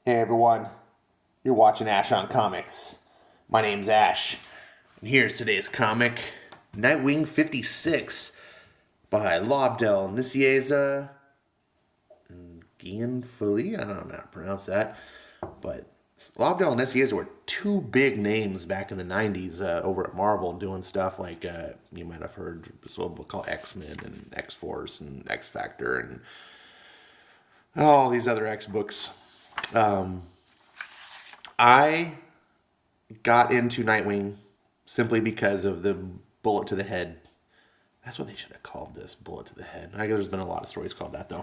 Hey everyone, you're watching Ash on Comics. My name's Ash, and here's today's comic, Nightwing 56 by Lobdell Nicieza and Gianfili. I don't know how to pronounce that, but Lobdell and Nicieza were two big names back in the 90s over at Marvel doing stuff like, you might have heard this little book called X-Men and X-Force and X-Factor and all these other X books. I got into Nightwing simply because of the bullet to the head. That's what they should have called this, bullet to the head. I guess there's been a lot of stories called that, though.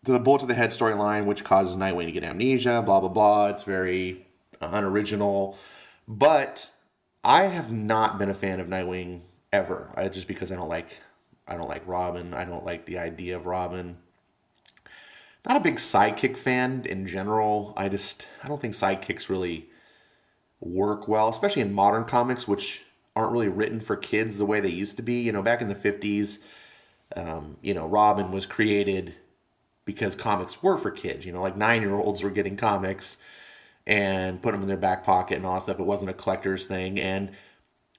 The bullet to the head storyline, which causes Nightwing to get amnesia, blah, blah, blah. It's very unoriginal. But I have not been a fan of Nightwing ever. Just because I don't like Robin. I don't like the idea of Robin. Not a big sidekick fan in general. I don't think sidekicks really work well, especially in modern comics, which aren't really written for kids the way they used to be. You know, back in the 50s, Robin was created because comics were for kids. You know, like 9-year-olds were getting comics and putting them in their back pocket and all that stuff. It wasn't a collector's thing. And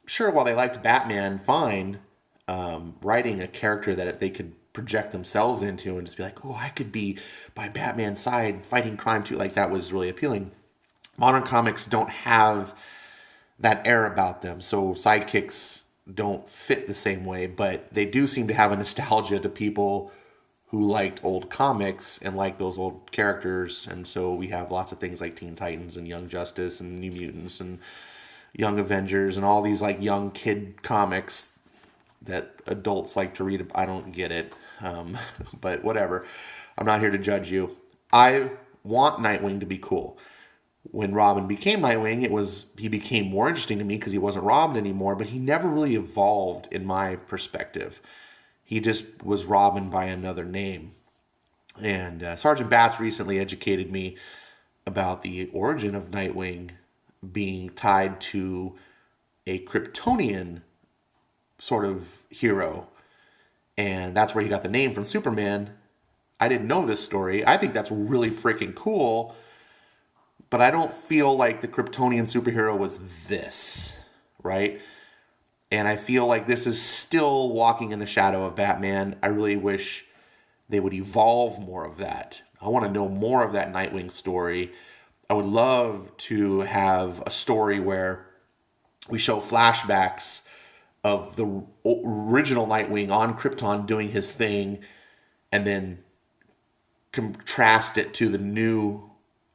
sure, while they liked Batman, fine, writing a character that they could project themselves into and just be like, oh, I could be by Batman's side fighting crime too. Like, that was really appealing. Modern comics don't have that air about them, so sidekicks don't fit the same way, but they do seem to have a nostalgia to people who liked old comics and liked those old characters. And so we have lots of things like Teen Titans and Young Justice and New Mutants and Young Avengers and all these like young kid comics that adults like to read. I don't get it. But whatever. I'm not here to judge you. I want Nightwing to be cool. When Robin became Nightwing, he became more interesting to me because he wasn't Robin anymore, but he never really evolved in my perspective. He just was Robin by another name. And Sergeant Bats recently educated me about the origin of Nightwing being tied to a Kryptonian sort of hero. And that's where he got the name from Superman. I didn't know this story. I think that's really freaking cool. But I don't feel like the Kryptonian superhero was this, right? And I feel like this is still walking in the shadow of Batman. I really wish they would evolve more of that. I want to know more of that Nightwing story. I would love to have a story where we show flashbacks of the original Nightwing on Krypton doing his thing, and then contrast it to the new,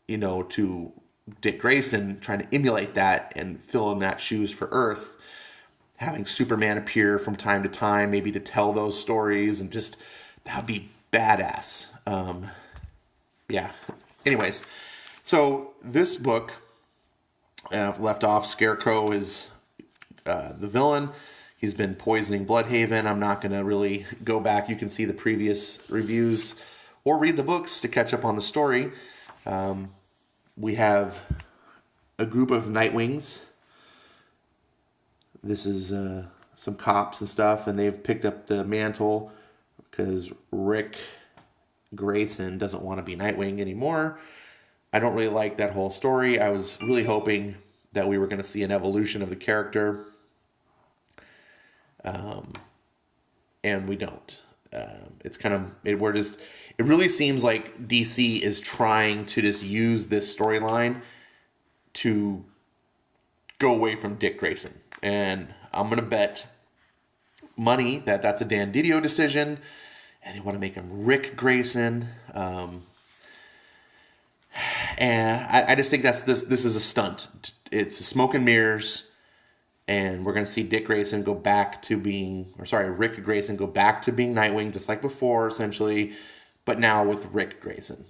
to Dick Grayson trying to emulate that and fill in that shoes for Earth, having Superman appear from time to time, maybe to tell those stories, and just, that would be badass. Yeah. Anyways, so this book, left off, Scarecrow is the villain. He's been poisoning Bloodhaven. I'm not going to really go back. You can see the previous reviews or read the books to catch up on the story. We have a group of Nightwings. This is some cops and stuff, and they've picked up the mantle because Rick Grayson doesn't want to be Nightwing anymore. I don't really like that whole story. I was really hoping that we were going to see an evolution of the character. And we don't. It really seems like DC is trying to just use this storyline to go away from Dick Grayson. And I'm going to bet money that that's a Dan Didio decision, and they want to make him Rick Grayson. And I just think this is a stunt. It's smoke and mirrors. And we're going to see Rick Grayson go back to being Nightwing, just like before, essentially, but now with Rick Grayson.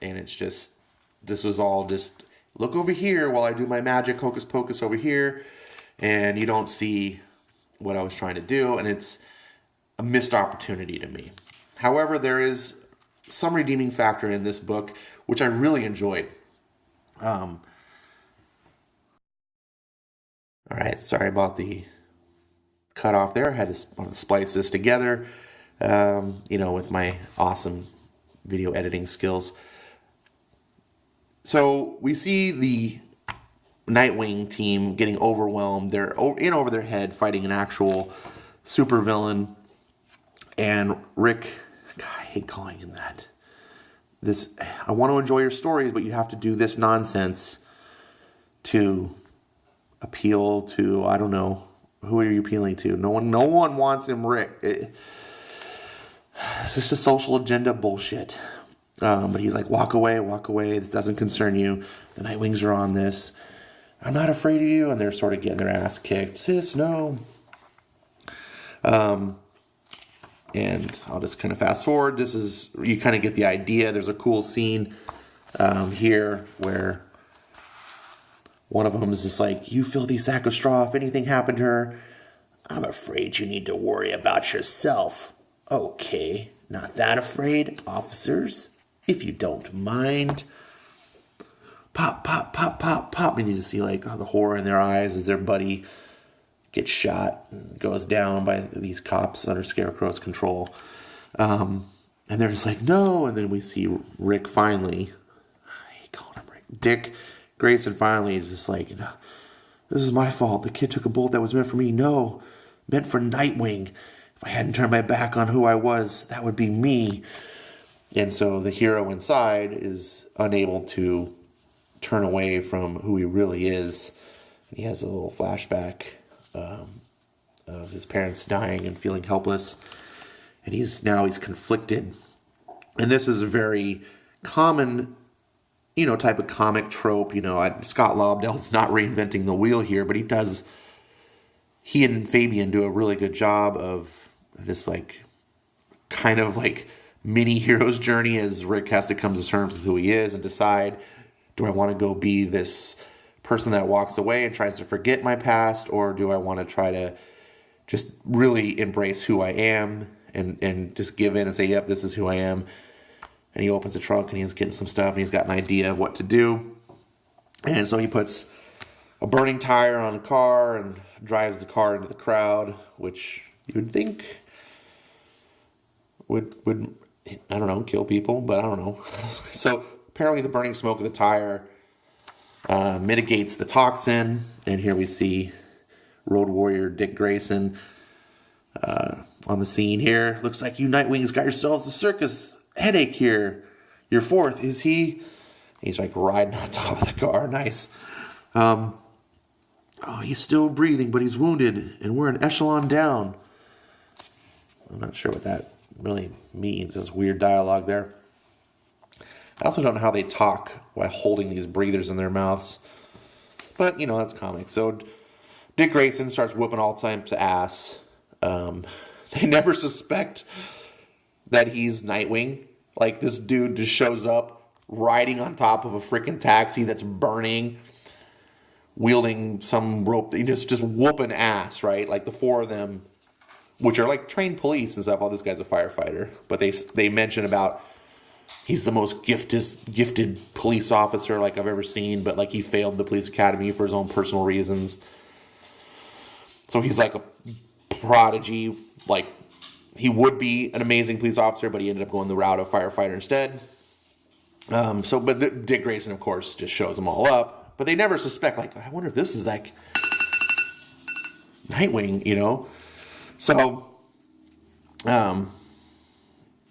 And it's just, this was all just, look over here while I do my magic hocus pocus over here, and you don't see what I was trying to do, and it's a missed opportunity to me. However, there is some redeeming factor in this book, which I really enjoyed. All right, sorry about the cut off there. I had to splice this together, with my awesome video editing skills. So we see the Nightwing team getting overwhelmed. They're in over their head fighting an actual supervillain. And Rick, God, I hate calling him that. I want to enjoy your stories, but you have to do this nonsense to appeal to, I don't know, who are you appealing to? No one wants him, Rick. It's just a social agenda bullshit. But he's like, walk away. This doesn't concern you. The Nightwings are on this. I'm not afraid of you. And they're sort of getting their ass kicked. Sis, no. And I'll just kind of fast forward. You kind of get the idea. There's a cool scene here where one of them is just like, you filthy sack of straw. If anything happened to her, I'm afraid you need to worry about yourself. Okay, not that afraid, officers, if you don't mind. Pop, pop, pop, pop, pop. And you just see the horror in their eyes as their buddy gets shot and goes down by these cops under Scarecrow's control. And they're just like, no. And then we see Rick finally, I hate calling him Rick, Dick Grayson finally is just like, no, this is my fault. The kid took a bullet that was meant for me. No, meant for Nightwing. If I hadn't turned my back on who I was, that would be me. And so the hero inside is unable to turn away from who he really is. And he has a little flashback of his parents dying and feeling helpless. And he's conflicted. And this is a very common, type of comic trope. Scott Lobdell's not reinventing the wheel here, but he and Fabian do a really good job of this kind of mini hero's journey as Rick has to come to terms with who he is and decide, do I want to go be this person that walks away and tries to forget my past, or do I want to try to just really embrace who I am and just give in and say, yep, this is who I am. And he opens the trunk and he's getting some stuff and he's got an idea of what to do. And so he puts a burning tire on a car and drives the car into the crowd, which you would think would I don't know, kill people, but I don't know. So apparently the burning smoke of the tire mitigates the toxin. And here we see Road Warrior Dick Grayson on the scene here. Looks like you Nightwings got yourselves a circus headache here. Your fourth, is he? He's riding on top of the car. Nice. He's still breathing, but he's wounded, and we're an echelon down. I'm not sure what that really means. This weird dialogue there. I also don't know how they talk while holding these breathers in their mouths. But, that's comic. So Dick Grayson starts whooping all types of ass. They never suspect that he's Nightwing. This dude just shows up riding on top of a freaking taxi that's burning, wielding some rope, just whooping ass, right? The four of them, which are trained police and stuff. All this guy's a firefighter, but they mention about he's the most gifted police officer I've ever seen, but he failed the police academy for his own personal reasons. So he's a prodigy. He would be an amazing police officer, but he ended up going the route of firefighter instead. But Dick Grayson, of course, just shows them all up. But they never suspect, I wonder if this is Nightwing, So,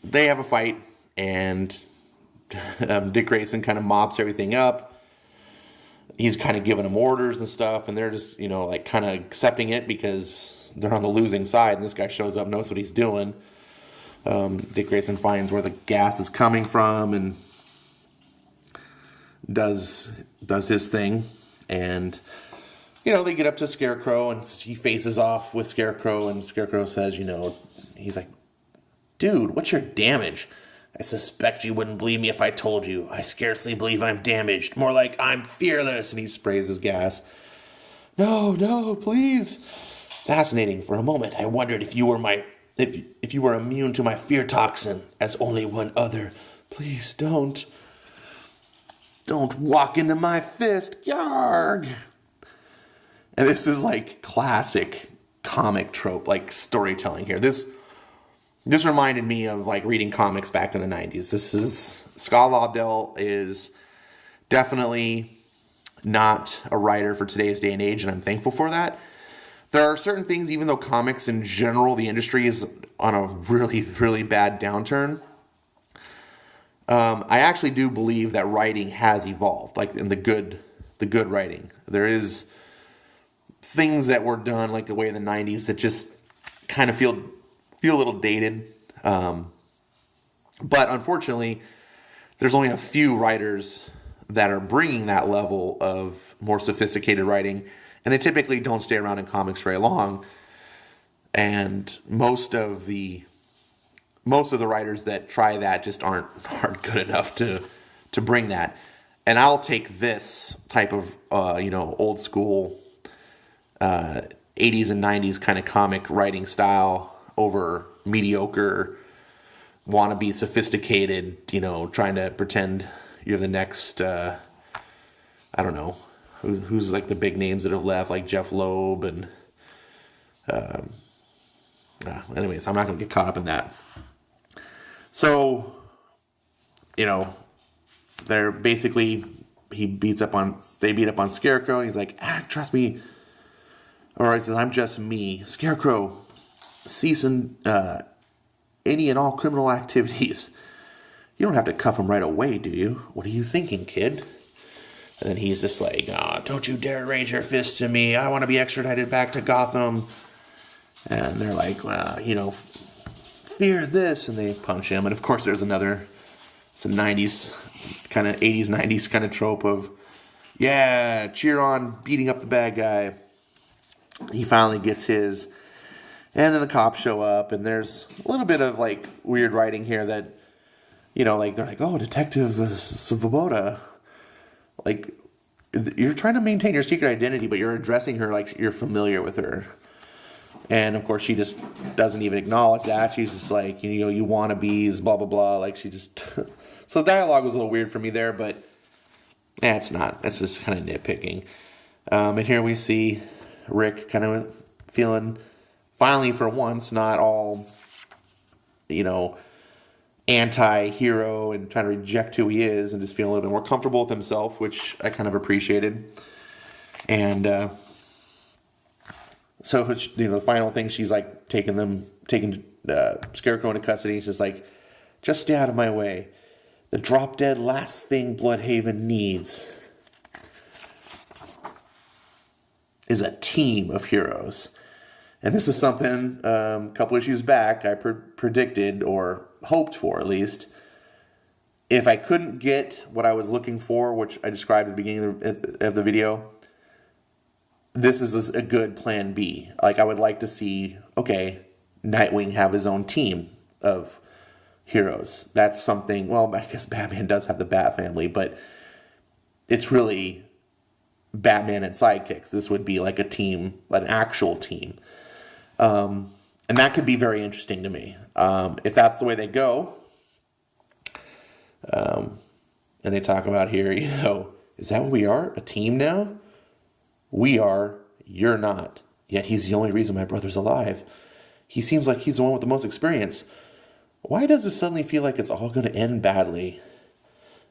they have a fight, and Dick Grayson kind of mops everything up. He's kind of giving them orders and stuff, and they're just, kind of accepting it because they're on the losing side, and this guy shows up, knows what he's doing. Dick Grayson finds where the gas is coming from and does his thing. And, they get up to Scarecrow, and he faces off with Scarecrow, and Scarecrow says, he's like, dude, what's your damage? I suspect you wouldn't believe me if I told you. I scarcely believe I'm damaged. More like I'm fearless. And he sprays his gas. No, please. Fascinating. For a moment, I wondered if you were immune to my fear toxin, as only one other. Please don't walk into my fist. Yarg. And this is classic comic trope, storytelling here. This reminded me of reading comics back in the 90s. This is Scott Lobdell is Definitely not a writer for today's day and age, and I'm thankful for that. There are certain things, even though comics in general, the industry is on a really, really bad downturn. I actually do believe that writing has evolved, like in the good writing. There is things that were done like the way in the '90s that just kind of feel a little dated. But unfortunately, there's only a few writers that are bringing that level of more sophisticated writing, and they typically don't stay around in comics very long. And most of the writers that try that just aren't good enough to bring that. And I'll take this type of old school 80s and 90s kind of comic writing style over mediocre, wannabe sophisticated, trying to pretend you're the next, I don't know, who's like the big names that have left, like Jeff Loeb and, anyways, I'm not going to get caught up in that. So, they're basically, they beat up on Scarecrow, and he's like, trust me. Or he says, I'm just me. Scarecrow, cease any and all criminal activities. You don't have to cuff him right away, do you? What are you thinking, kid? And then he's just like, don't you dare raise your fist to me. I want to be extradited back to Gotham. And they're like, fear this. And they punch him. And of course, there's it's a 90s, kind of 80s, 90s kind of trope of, yeah, cheer on beating up the bad guy. He finally gets his. And then the cops show up, and there's a little bit of, like, weird writing here that, like, they're like, oh, Detective Svoboda. Like, you're trying to maintain your secret identity, but you're addressing her like you're familiar with her. And, of course, she just doesn't even acknowledge that. She's just like, you wannabes, blah, blah, blah. Like, she just... So the dialogue was a little weird for me there, but it's not. That's just kind of nitpicking. And here we see Rick kind of feeling... Finally, for once, not all, anti-hero and trying to reject who he is and just feeling a little bit more comfortable with himself, which I kind of appreciated. And so, the final thing, she's like taking Scarecrow into custody. She's like, just stay out of my way. The drop-dead last thing Bloodhaven needs is a team of heroes. And this is something a couple issues back I predicted, or hoped for at least. If I couldn't get what I was looking for, which I described at the beginning of the video, this is a good plan B. Like, I would like to see, Nightwing have his own team of heroes. That's something, well, I guess Batman does have the Bat family, but it's really Batman and sidekicks. This would be like a team, an actual team. And that could be very interesting to me. If that's the way they go, and they talk about here, is that what we are? A team now? We are, you're not. Yet he's the only reason my brother's alive. He seems like he's the one with the most experience. Why does it suddenly feel like it's all going to end badly?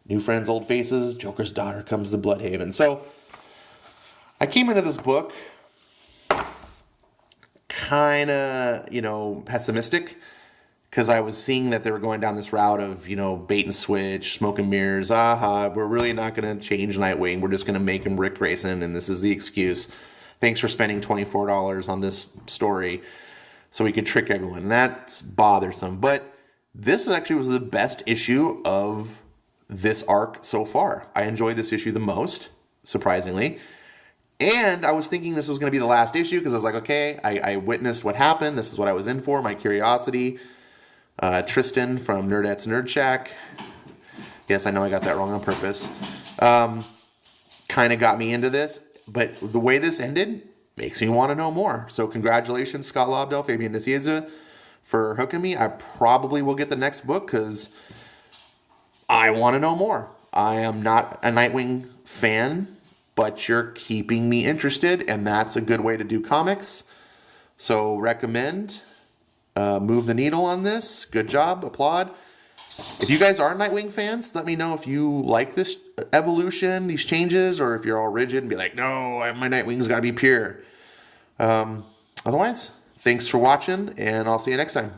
New friends, old faces, Joker's daughter comes to Bloodhaven. So, I came into this book kind of, pessimistic, because I was seeing that they were going down this route of, bait and switch, smoke and mirrors. We're really not going to change Nightwing. We're just going to make him Rick Grayson, and this is the excuse. Thanks for spending $24 on this story so we could trick everyone. And that's bothersome. But this actually was the best issue of this arc so far. I enjoyed this issue the most, surprisingly. And I was thinking this was going to be the last issue because I was like, okay, I witnessed what happened. This is what I was in for, my curiosity. Tristan from Nerdette's Nerd Shack. Yes, I know I got that wrong on purpose. Kind of got me into this. But the way this ended makes me want to know more. So congratulations, Scott Lobdell, Fabian Nicieza, for hooking me. I probably will get the next book because I want to know more. I am not a Nightwing fan, but you're keeping me interested, and that's a good way to do comics. So recommend, move the needle on this. Good job, applaud. If you guys are Nightwing fans, let me know if you like this evolution, these changes, or if you're all rigid and be like, no, my Nightwing's got to be pure. Otherwise, thanks for watching, and I'll see you next time.